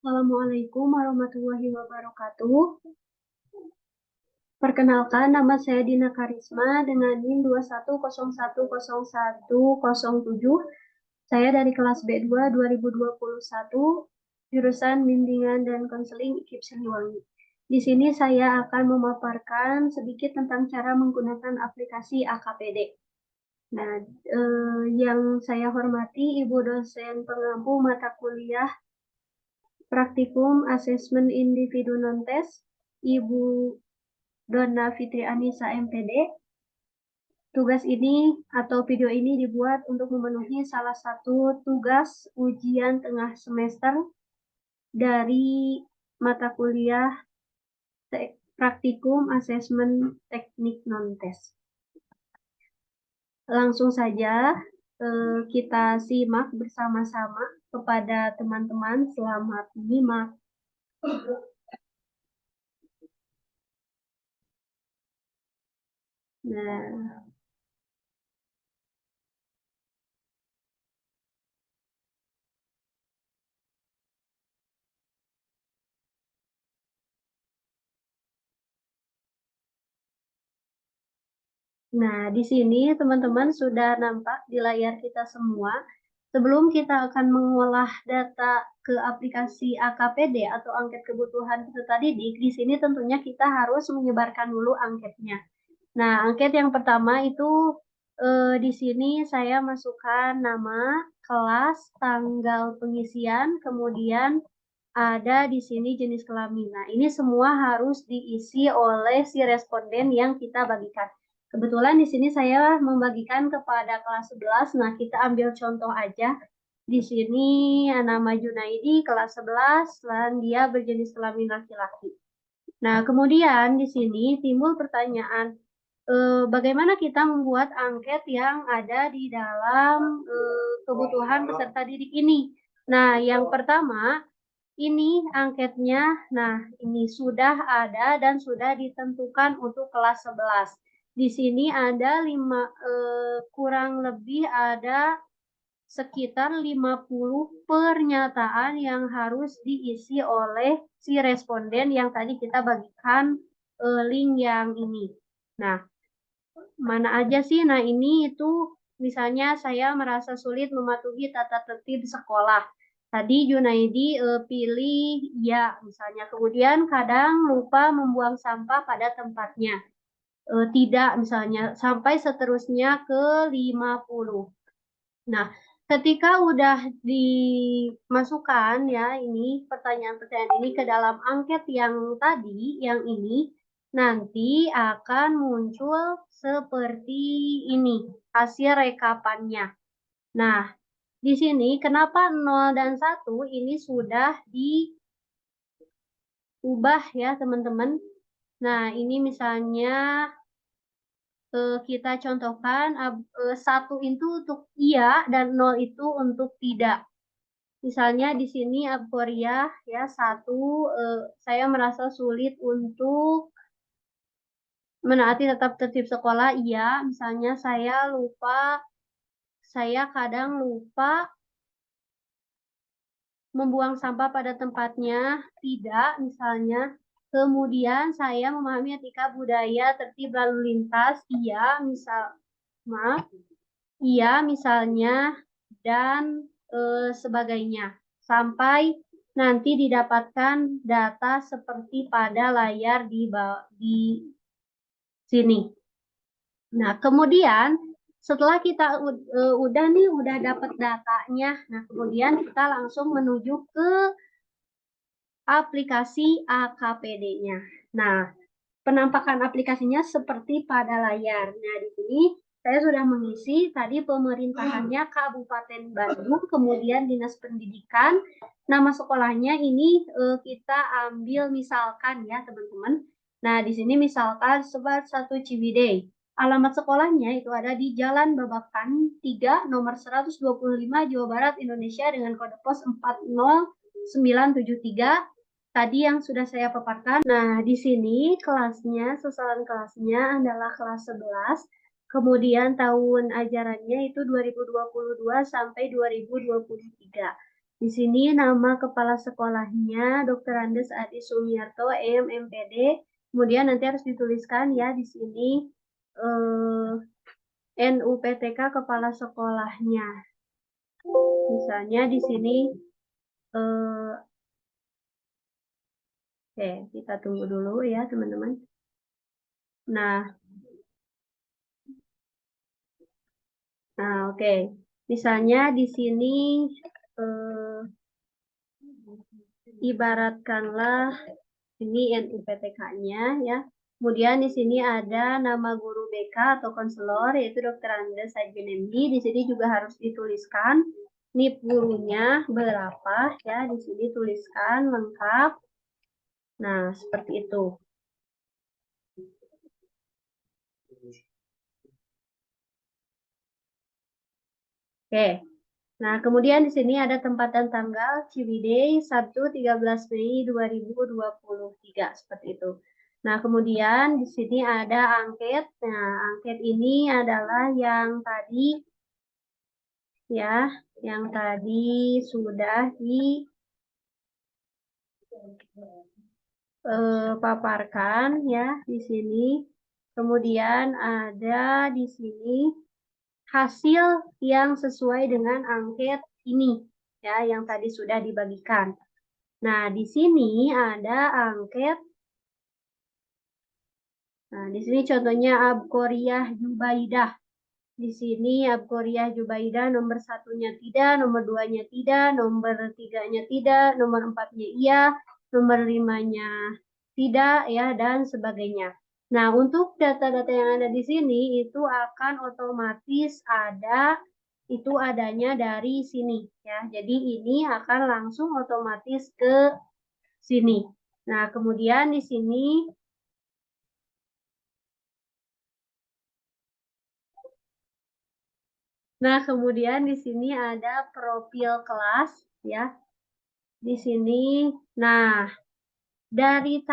Assalamualaikum warahmatullahi wabarakatuh. Perkenalkan, nama saya Dina Karisma dengan NIM 21010107. Saya dari kelas B2 2021, jurusan Bimbingan dan Konseling IKIP Siliwangi. Di sini saya akan memaparkan sedikit tentang cara menggunakan aplikasi AKPD. Nah, yang saya hormati Ibu dosen pengampu mata kuliah Praktikum Asesmen Individu Non-Tes, Ibu Donna Fitri Anissa MPD. Tugas ini atau video ini dibuat untuk memenuhi salah satu tugas ujian tengah semester dari mata kuliah Praktikum Asesmen Teknik Non-Tes. Langsung saja kita simak bersama-sama kepada teman-teman. Selamat menyimak. Nah, di sini teman-teman sudah nampak di layar kita semua. Sebelum kita akan mengolah data ke aplikasi AKPD atau angket kebutuhan peserta didik, di sini tentunya kita harus menyebarkan dulu angketnya. Nah, angket yang pertama itu di sini saya masukkan nama, kelas, tanggal pengisian, kemudian ada di sini jenis kelamin. Nah, ini semua harus diisi oleh si responden yang kita bagikan. Kebetulan di sini saya membagikan kepada kelas 11. Nah, kita ambil contoh aja. Di sini nama Junaidi kelas 11 dan dia berjenis kelamin laki-laki. Nah, kemudian di sini timbul pertanyaan, bagaimana kita membuat angket yang ada di dalam kebutuhan peserta didik ini? Nah, yang pertama, ini angketnya, nah ini sudah ada dan sudah ditentukan untuk kelas 11. Di sini ada kurang lebih ada sekitar 50 pernyataan yang harus diisi oleh si responden yang tadi kita bagikan link yang ini. Nah, mana aja sih? Nah, ini itu misalnya saya merasa sulit mematuhi tata tertib sekolah. Tadi Junaidi pilih ya misalnya. Kemudian kadang lupa membuang sampah pada tempatnya. Tidak misalnya sampai seterusnya ke 50. Nah, ketika udah dimasukkan ya ini pertanyaan-pertanyaan ini ke dalam angket yang tadi, yang ini, nanti akan muncul seperti ini hasil rekapannya. Nah, di sini kenapa 0 dan 1 ini sudah diubah ya teman-teman. Nah, ini misalnya kita contohkan 1 itu untuk iya dan 0 itu untuk tidak. Misalnya di sini aporia ya 1 saya merasa sulit untuk menaati tetap tertib sekolah. Iya, misalnya saya kadang lupa membuang sampah pada tempatnya. Tidak, misalnya. Kemudian saya memahami etika budaya tertib lalu lintas. Iya, iya misalnya dan sebagainya. Sampai nanti didapatkan data seperti pada layar di sini. Nah, kemudian setelah kita udah dapat datanya, nah kemudian kita langsung menuju ke aplikasi AKPD-nya. Nah, penampakan aplikasinya seperti pada layar. Nah, di sini saya sudah mengisi tadi pemerintahannya Kabupaten Bandung, kemudian Dinas Pendidikan, nama sekolahnya ini kita ambil misalkan ya teman-teman. Nah, di sini misalkan Sebat 1 Ciwidey. Alamat sekolahnya itu ada di Jalan Babakan 3, nomor 125, Jawa Barat, Indonesia dengan kode pos 40973. Tadi yang sudah saya paparkan. Nah, di sini kelasnya, sasaran kelasnya adalah kelas 11. Kemudian tahun ajarannya itu 2022 sampai 2023. Di sini nama kepala sekolahnya Dr. Andes Adi Sumiarto, MPD. Kemudian nanti harus dituliskan ya di sini NUPTK kepala sekolahnya. Misalnya di sini oke, kita tunggu dulu ya teman-teman. Nah, oke. Misalnya di sini ibaratkanlah ini NUPTK-nya ya. Kemudian di sini ada nama guru BK atau konselor yaitu Dr. Andes Sajunemi. Di sini juga harus dituliskan NIP gurunya berapa ya. Di sini tuliskan lengkap. Nah, seperti itu. Oke. Nah, kemudian di sini ada tempat dan tanggal Ciwidey Sabtu 13 Mei 2023 seperti itu. Nah, kemudian di sini ada angket. Nah, angket ini adalah yang tadi ya, yang tadi sudah dipaparkan ya di sini. Kemudian ada di sini hasil yang sesuai dengan angket ini ya yang tadi sudah dibagikan. Nah, di sini ada angket. Nah, di sini contohnya Abqoriyah Jubaidah. Di sini Abqoriyah Jubaidah nomor satunya tidak, nomor duanya tidak, nomor tiganya tidak, nomor empatnya iya, nomor limanya tidak ya dan sebagainya. Nah, untuk data-data yang ada di sini itu akan otomatis itu adanya dari sini ya. Jadi ini akan langsung otomatis ke sini. Nah, kemudian di sini di sini ada profil kelas ya. Di sini. Nah, dari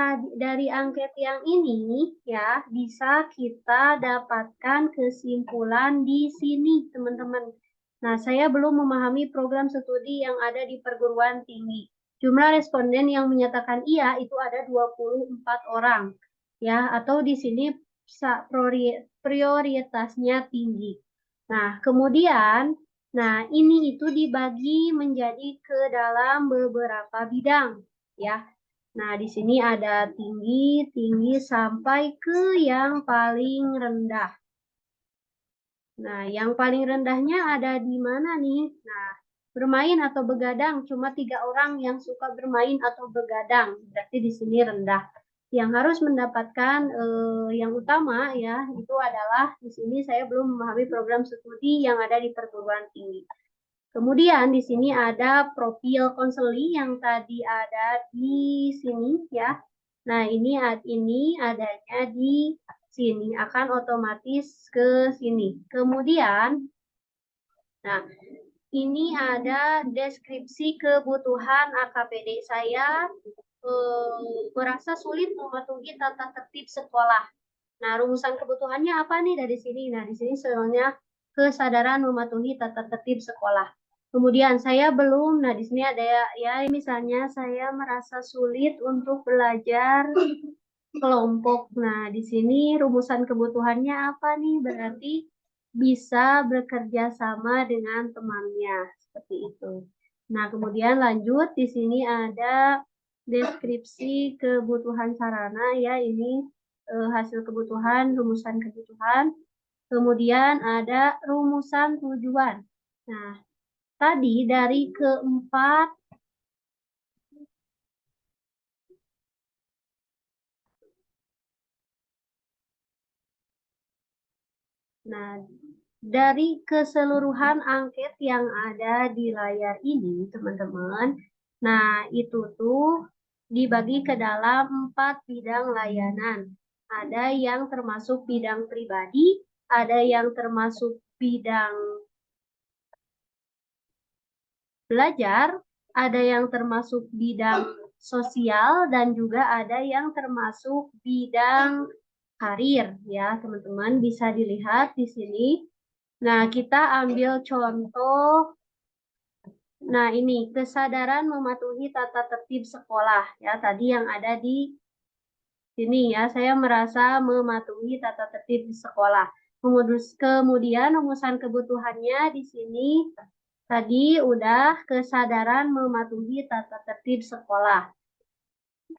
angket yang ini ya bisa kita dapatkan kesimpulan di sini, teman-teman. Nah, saya belum memahami program studi yang ada di perguruan tinggi. Jumlah responden yang menyatakan iya itu ada 24 orang. Ya, atau di sini prioritasnya tinggi. Nah, kemudian ini itu dibagi menjadi ke dalam beberapa bidang ya. Nah, di sini ada tinggi, tinggi sampai ke yang paling rendah. Nah, yang paling rendahnya ada di mana nih? Nah, bermain atau begadang, cuma 3 orang yang suka bermain atau begadang. Berarti di sini rendah. Yang harus mendapatkan yang utama ya, itu adalah di sini saya belum memahami program studi yang ada di perguruan tinggi. Kemudian di sini ada profil konseli yang tadi ada di sini ya. Nah, ini adanya di sini akan otomatis ke sini. Kemudian nah, ini ada deskripsi kebutuhan AKPD. Saya merasa sulit mematuhi tata tertib sekolah. Nah, rumusan kebutuhannya apa nih dari sini? Nah, di sini sebenarnya kesadaran mematuhi tata tertib sekolah. Kemudian saya belum, nah di sini ada ya misalnya saya merasa sulit untuk belajar kelompok. Nah, di sini rumusan kebutuhannya apa nih? Berarti bisa bekerja sama dengan temannya, seperti itu. Nah, kemudian lanjut di sini ada deskripsi kebutuhan sarana ya, ini hasil kebutuhan, rumusan kebutuhan. Kemudian ada rumusan tujuan. Nah, tadi dari keempat Nah, dari keseluruhan angket yang ada di layar ini, teman-teman, nah itu tuh dibagi ke dalam 4 bidang layanan. Ada yang termasuk bidang pribadi, ada yang termasuk bidang belajar, ada yang termasuk bidang sosial, dan juga ada yang termasuk bidang karir ya, teman-teman bisa dilihat di sini. Nah, kita ambil contoh Nah, ini kesadaran mematuhi tata tertib sekolah ya, tadi yang ada di sini ya, saya merasa mematuhi tata tertib di sekolah. Kemudian rumusan kebutuhannya di sini tadi udah kesadaran mematuhi tata tertib sekolah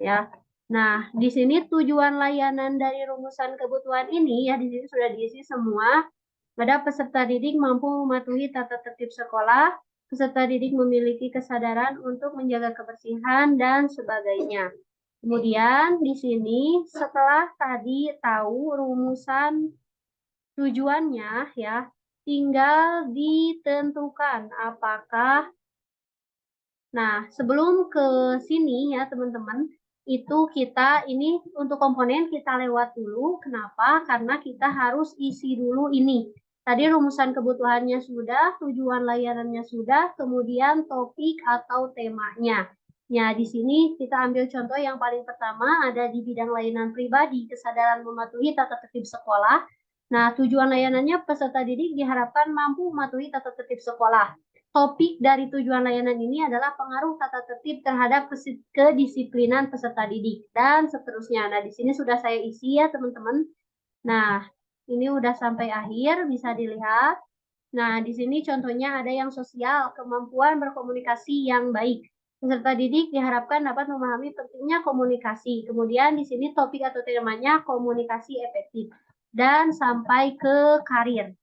ya. Nah, di sini tujuan layanan dari rumusan kebutuhan ini ya di sini sudah diisi semua. Ada peserta didik mampu mematuhi tata tertib sekolah, peserta didik memiliki kesadaran untuk menjaga kebersihan dan sebagainya. Kemudian di sini setelah tadi tahu rumusan tujuannya ya, tinggal ditentukan apakah. Nah, sebelum ke sini ya teman-teman, itu kita ini untuk komponen kita lewat dulu. Kenapa? Karena kita harus isi dulu ini. Tadi rumusan kebutuhannya sudah, tujuan layanannya sudah, kemudian topik atau temanya. Ya, di sini kita ambil contoh yang paling pertama ada di bidang layanan pribadi, kesadaran mematuhi tata tertib sekolah. Nah, tujuan layanannya peserta didik diharapkan mampu mematuhi tata tertib sekolah. Topik dari tujuan layanan ini adalah pengaruh tata tertib terhadap kedisiplinan peserta didik dan seterusnya. Nah, di sini sudah saya isi ya, teman-teman. Nah, ini udah sampai akhir, bisa dilihat. Nah, di sini contohnya ada yang sosial, kemampuan berkomunikasi yang baik. Peserta didik diharapkan dapat memahami pentingnya komunikasi. Kemudian di sini topik atau temanya komunikasi efektif. Dan sampai ke karir.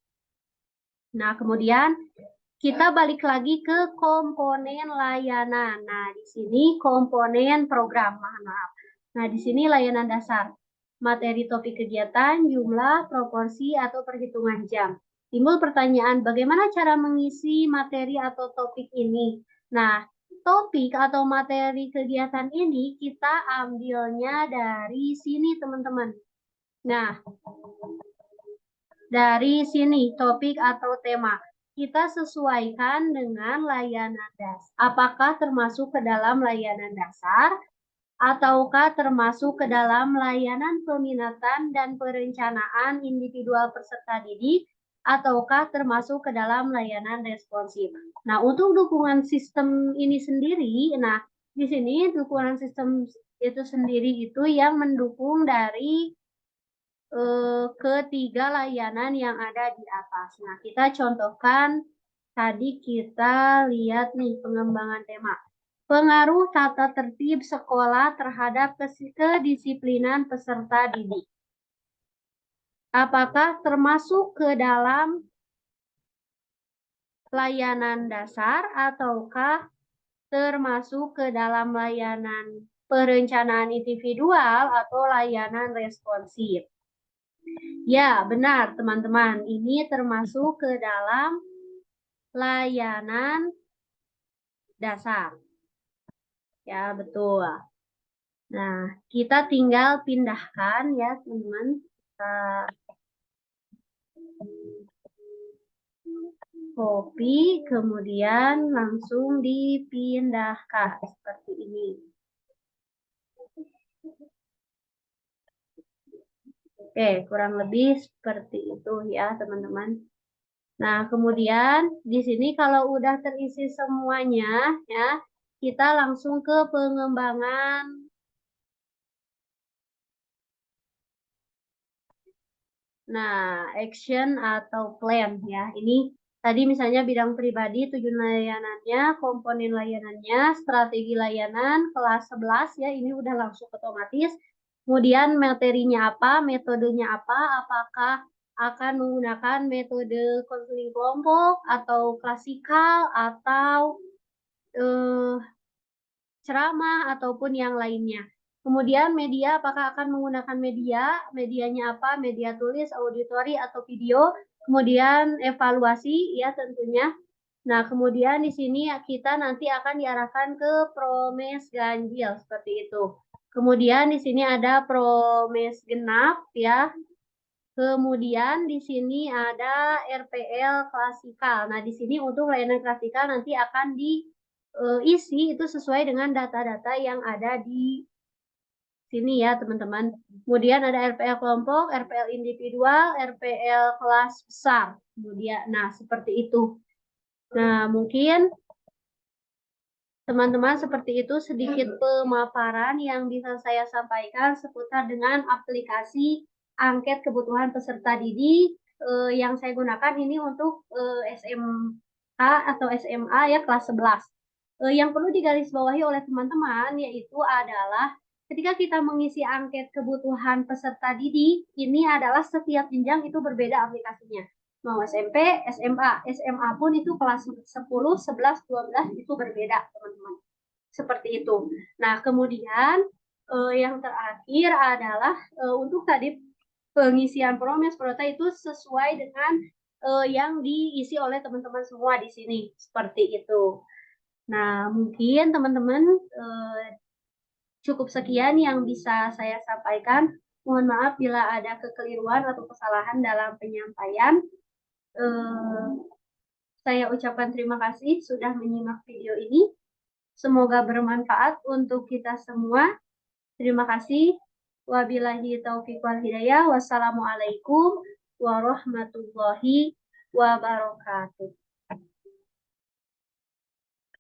Nah, kemudian kita balik lagi ke komponen layanan. Nah, di sini komponen program, maaf. Nah, di sini layanan dasar. Materi topik kegiatan, jumlah, proporsi, atau perhitungan jam. Timbul pertanyaan, bagaimana cara mengisi materi atau topik ini? Nah, topik atau materi kegiatan ini kita ambilnya dari sini, teman-teman. Nah, dari sini topik atau tema. Kita sesuaikan dengan layanan dasar. Apakah termasuk ke dalam layanan dasar ataukah termasuk ke dalam layanan peminatan dan perencanaan individual peserta didik ataukah termasuk ke dalam layanan responsif. Nah, untuk dukungan sistem ini sendiri, nah di sini dukungan sistem itu sendiri itu yang mendukung dari ketiga layanan yang ada di atas. Nah, kita contohkan tadi kita lihat nih pengembangan tema. Pengaruh tata tertib sekolah terhadap kedisiplinan peserta didik. Apakah termasuk ke dalam layanan dasar ataukah termasuk ke dalam layanan perencanaan individual atau layanan responsif? Ya, benar teman-teman. Ini termasuk ke dalam layanan dasar. Ya, betul. Nah, kita tinggal pindahkan ya, teman-teman. Copy, kemudian langsung dipindahkan seperti ini. Oke, kurang lebih seperti itu ya, teman-teman. Nah, kemudian di sini kalau udah terisi semuanya ya, kita langsung ke pengembangan. Nah, action atau plan ya. Ini tadi misalnya bidang pribadi, tujuan layanannya, komponen layanannya, strategi layanan, kelas 11 ya, ini udah langsung otomatis. Kemudian materinya apa, metodenya apa, apakah akan menggunakan metode konseling kelompok atau klasikal atau ceramah ataupun yang lainnya. Kemudian media, apakah akan menggunakan media, medianya apa, media tulis, auditori, atau video. Kemudian evaluasi, ya tentunya. Nah, kemudian di sini kita nanti akan diarahkan ke promes ganjil, seperti itu. Kemudian di sini ada promes genap, ya. Kemudian di sini ada RPL klasikal. Nah, di sini untuk layanan klasikal nanti akan diisi itu sesuai dengan data-data yang ada di sini ya, teman-teman. Kemudian ada RPL kelompok, RPL individual, RPL kelas besar. Kemudian, nah seperti itu. Nah, mungkin Teman-teman, seperti itu sedikit pemaparan yang bisa saya sampaikan seputar dengan aplikasi angket kebutuhan peserta didik yang saya gunakan ini untuk SMA atau SMA ya kelas 11. Yang perlu digarisbawahi oleh teman-teman yaitu adalah ketika kita mengisi angket kebutuhan peserta didik, ini adalah setiap jenjang itu berbeda aplikasinya. Mau SMP, SMA, SMA pun itu kelas 10, 11, 12 itu berbeda, teman-teman. Seperti itu. Nah, kemudian yang terakhir adalah untuk tadi pengisian promes prota itu sesuai dengan yang diisi oleh teman-teman semua di sini. Seperti itu. Nah, mungkin teman-teman cukup sekian yang bisa saya sampaikan. Mohon maaf bila ada kekeliruan atau kesalahan dalam penyampaian. Eh, saya ucapkan terima kasih sudah menyimak video ini. Semoga bermanfaat untuk kita semua. Terima kasih. Wabillahi taufiq wal hidayah. Wassalamualaikum warahmatullahi wabarakatuh.